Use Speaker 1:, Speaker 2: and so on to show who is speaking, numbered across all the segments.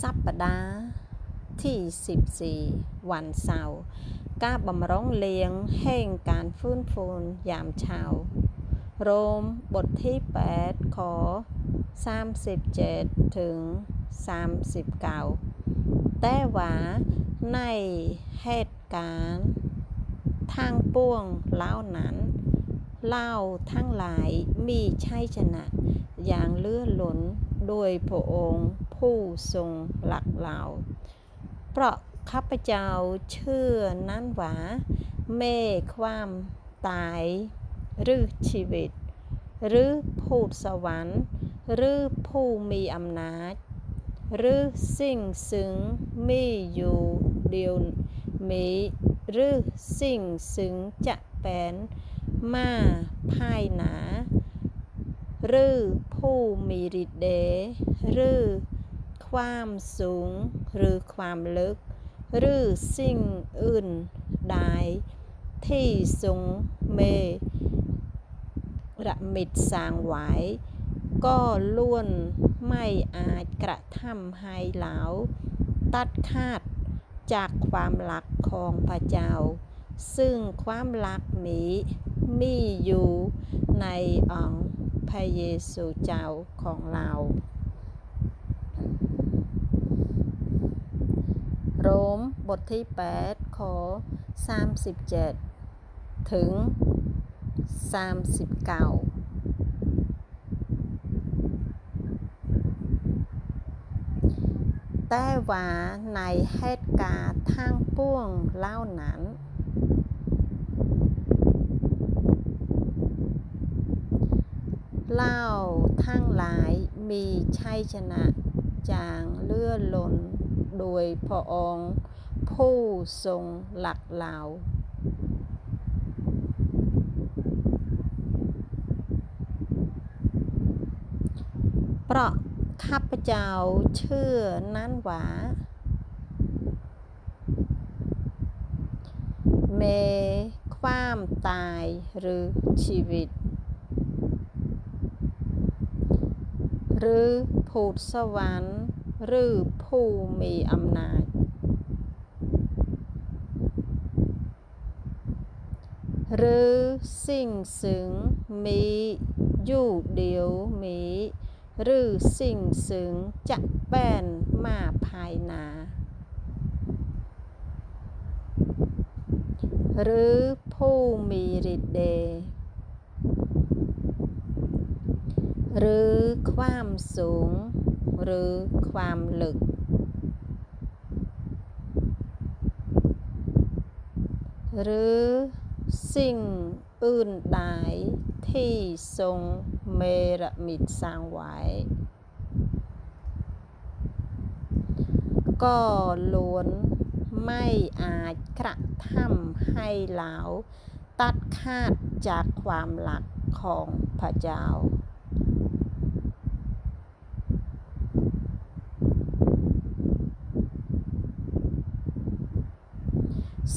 Speaker 1: สัปดาห์ที่14วันเสาร์การบำร้องเลี้ยงแห่งการฟื้นฟูยามเช้าโรมบทที่8ข้อ37ถึง39แต่ว่าในเหตุการณ์ทางปวงเล่านั้นเล่าทั้งหลายมีชัยชนะอย่างเลื่อล้นโดยพระองค์ผู้ทรงหลักเราเพราะข้าพเจ้าเชื่อนั้นว่าแม้ความตายหรือชีวิตหรือผู้สวรรค์หรือผู้มีอำนาจหรือสิ่งซึ่งมีอยู่เดียวมีหรือสิ่งซึ่งจะเป็นมาภายหน้าหรือผู้มีฤทธิ์เดชหรือความสูงหรือความลึกหรือสิ่งอื่นใดที่ทรงเมระมิดสร้างไว้ก็ล้วนไม่อาจกระทำให้เราตัดขาดจากความรักของพระเจ้าซึ่งความรักนี้มีอยู่ในองค์พระเยซูเจ้าของเราโรมบทที่8ข้อ37ถึง39แต่ว่าในเหตุการณ์ทางปวงเหล่านั้นเล่าทั้งหลายมีชัยชนะจางเลื่อล้นโดยพระองค์ผู้ทรงหลักเราเพราะข้าพเจ้าเชื่อนั้นว่าแม้ความตายหรือชีวิตหรือภูตสวรรค์หรือผู้มีอำนาจหรือสิ่งซึ่งมีอยู่เดียวมีหรือสิ่งซึ่งจะเป็นมาภายหน้าหรือผู้มีฤทธิ์เดชหรือความสูงหรือความลึกหรือสิ่งอื่นใดที่ทรงเมรมิตสร้างไว้ก็ล้วนไม่อาจกระทำให้เราตัดขาดจากความรักของพระเจ้า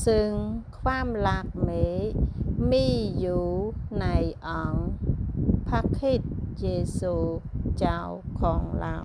Speaker 1: ซึ่งความรักนี้มีอยู่ในองค์พระคริสต์เยซูเจ้าของเรา